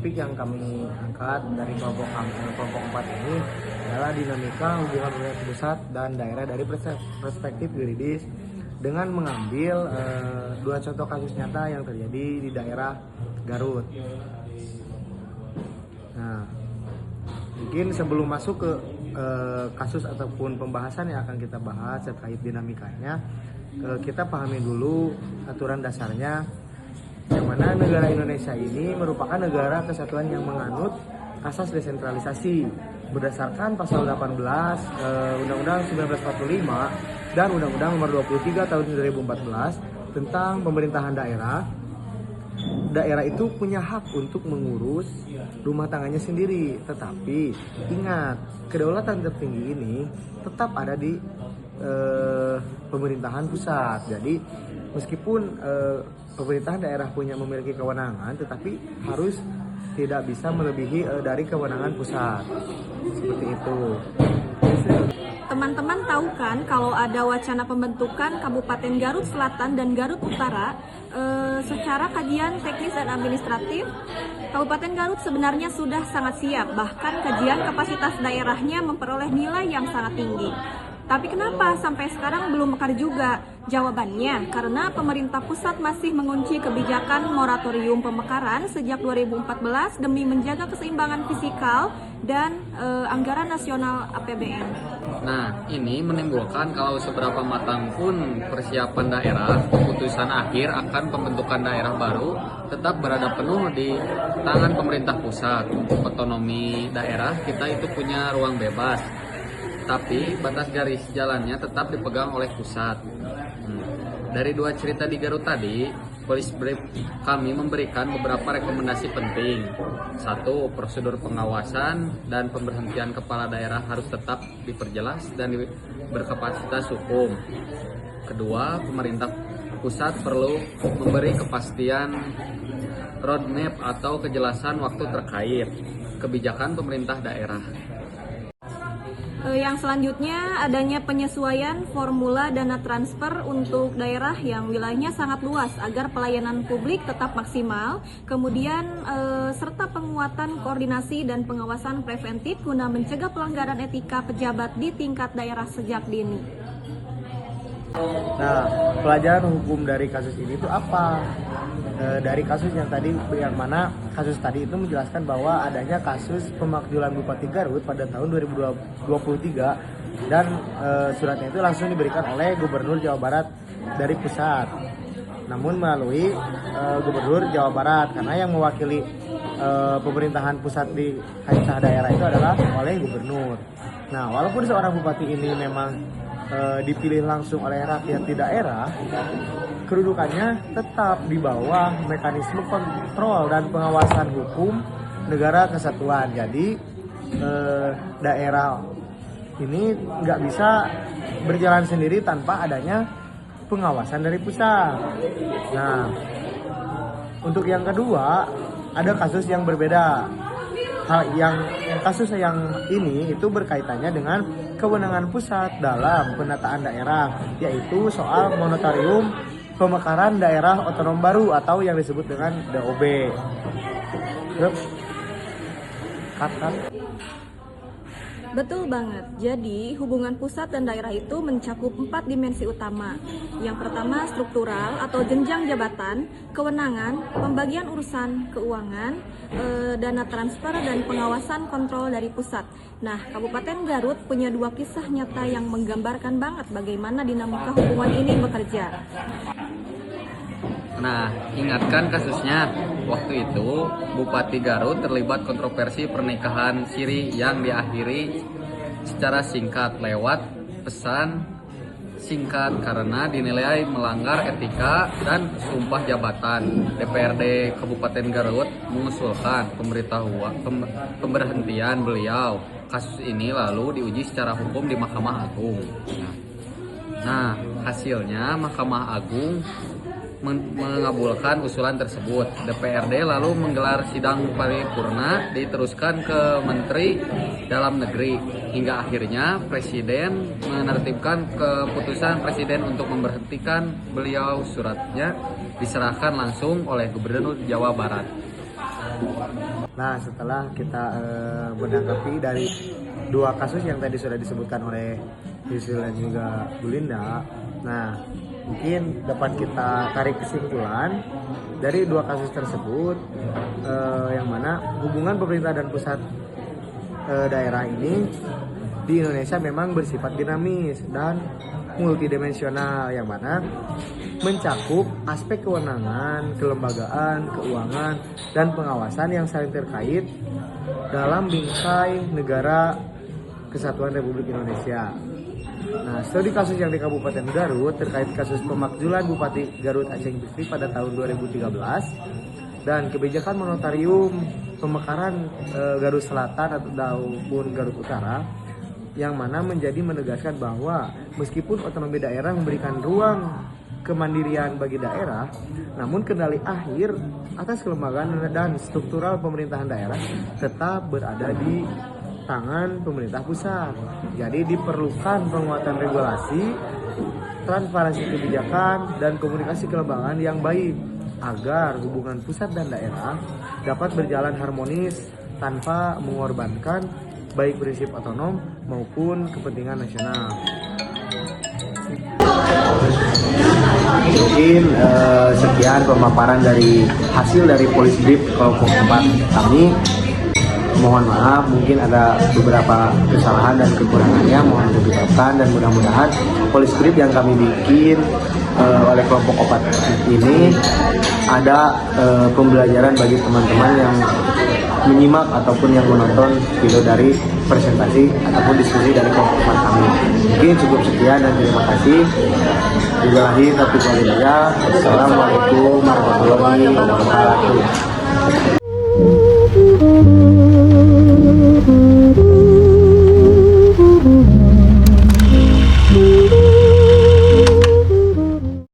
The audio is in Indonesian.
topik yang kami angkat dari kelompok 4 ini adalah dinamika hubungan pemerintah pusat dan daerah dari perspektif yuridis dengan mengambil dua contoh kasus nyata yang terjadi di daerah Garut. Nah, mungkin sebelum masuk ke kasus ataupun pembahasan yang akan kita bahas terkait dinamikanya, kita pahami dulu aturan dasarnya, yang mana negara Indonesia ini merupakan negara kesatuan yang menganut asas desentralisasi berdasarkan pasal 18 Undang-Undang 1945 dan Undang-Undang Nomor 23 Tahun 2014 tentang pemerintahan daerah. Daerah itu punya hak untuk mengurus rumah tangganya sendiri, tetapi ingat, kedaulatan tertinggi ini tetap ada di pemerintahan pusat. Jadi meskipun pemerintahan daerah memiliki kewenangan, tetapi harus tidak bisa melebihi dari kewenangan pusat. Seperti itu. Teman-teman tahu kan kalau ada wacana pembentukan Kabupaten Garut Selatan dan Garut Utara. Secara kajian teknis dan administratif, Kabupaten Garut sebenarnya sudah sangat siap, bahkan kajian kapasitas daerahnya memperoleh nilai yang sangat tinggi. Tapi kenapa sampai sekarang belum mekar juga? Jawabannya, karena pemerintah pusat masih mengunci kebijakan moratorium pemekaran sejak 2014 demi menjaga keseimbangan fiskal dan anggaran nasional APBN. Nah, ini menimbulkan kalau seberapa matang pun persiapan daerah, keputusan akhir akan pembentukan daerah baru tetap berada penuh di tangan pemerintah pusat. Otonomi daerah kita itu punya ruang bebas, tapi batas garis jalannya tetap dipegang oleh pusat. Dari dua cerita di Garut tadi, Police Brief kami memberikan beberapa rekomendasi penting. 1. Prosedur pengawasan dan pemberhentian kepala daerah harus tetap diperjelas dan berkapasitas hukum. 2. Pemerintah pusat perlu memberi kepastian roadmap atau kejelasan waktu terkait kebijakan pemerintah daerah. Yang selanjutnya adanya penyesuaian formula dana transfer untuk daerah yang wilayahnya sangat luas agar pelayanan publik tetap maksimal. Kemudian serta penguatan koordinasi dan pengawasan preventif guna mencegah pelanggaran etika pejabat di tingkat daerah sejak dini. Nah, pelajaran hukum dari kasus ini itu apa? Dari kasus yang mana kasus tadi itu menjelaskan bahwa adanya kasus pemakzulan Bupati Garut pada tahun 2023 dan suratnya itu langsung diberikan oleh Gubernur Jawa Barat dari pusat, namun melalui Gubernur Jawa Barat, karena yang mewakili pemerintahan pusat di kancah daerah itu adalah oleh Gubernur. Nah, walaupun seorang bupati ini memang dipilih langsung oleh rakyat di daerah, kedudukannya tetap di bawah mekanisme kontrol dan pengawasan hukum negara kesatuan. Jadi daerah ini nggak bisa berjalan sendiri tanpa adanya pengawasan dari pusat. Nah, untuk yang kedua ada kasus yang berbeda. Kasus yang ini itu berkaitannya dengan kewenangan pusat dalam penataan daerah, yaitu soal moratorium pemekaran daerah otonom baru atau yang disebut dengan DOB. Betul banget. Jadi, hubungan pusat dan daerah itu mencakup 4 dimensi utama. Yang pertama, struktural atau jenjang jabatan, kewenangan, pembagian urusan keuangan, dana transfer, dan pengawasan kontrol dari pusat. Nah, Kabupaten Garut punya 2 kisah nyata yang menggambarkan banget bagaimana dinamika hubungan ini bekerja. Nah, ingatkan kasusnya, waktu itu Bupati Garut terlibat kontroversi pernikahan siri yang diakhiri secara singkat lewat pesan singkat karena dinilai melanggar etika dan sumpah jabatan. DPRD Kabupaten Garut mengusulkan pemberhentian beliau. Kasus ini lalu diuji secara hukum di Mahkamah Agung. Nah, hasilnya Mahkamah Agung mengabulkan usulan tersebut. DPRD lalu menggelar sidang paripurna diteruskan ke Menteri Dalam Negeri hingga akhirnya Presiden menertibkan keputusan Presiden untuk memberhentikan beliau. Suratnya diserahkan langsung oleh Gubernur Jawa Barat. Nah, setelah kita menanggapi dari dua kasus yang tadi sudah disebutkan oleh Yusril dan juga Bu Linda, nah mungkin dapat kita tarik kesimpulan dari dua kasus tersebut, yang mana hubungan pemerintah dan pusat daerah ini di Indonesia memang bersifat dinamis dan multidimensional, yang mana mencakup aspek kewenangan, kelembagaan, keuangan, dan pengawasan yang saling terkait dalam bingkai negara Kesatuan Republik Indonesia. Nah, studi kasus yang di Kabupaten Garut terkait kasus pemakzulan Bupati Garut Aceng Bisri pada tahun 2013 dan kebijakan moratorium pemekaran Garut Selatan ataupun Garut Utara, yang mana menegaskan bahwa meskipun otonomi daerah memberikan ruang kemandirian bagi daerah, namun kendali akhir atas kelembagaan dan struktural pemerintahan daerah tetap berada di tangan pemerintah pusat. Jadi diperlukan penguatan regulasi, transparansi kebijakan, dan komunikasi kelembagaan yang baik agar hubungan pusat dan daerah dapat berjalan harmonis tanpa mengorbankan baik prinsip otonom maupun kepentingan nasional. Mungkin sekian pemaparan dari hasil dari Police Brief kelompok 4 kami. Mohon maaf, mungkin ada beberapa kesalahan dan kekurangannya, mohon dimaafkan, dan mudah-mudahan Police Brief yang kami bikin oleh kelompok 4 ini ada pembelajaran bagi teman-teman yang menyimak ataupun yang menonton video dari presentasi ataupun diskusi dari kelompok 4 kami. Mungkin cukup sekian dan terima kasih. Wassalamualaikum warahmatullahi wabarakatuh.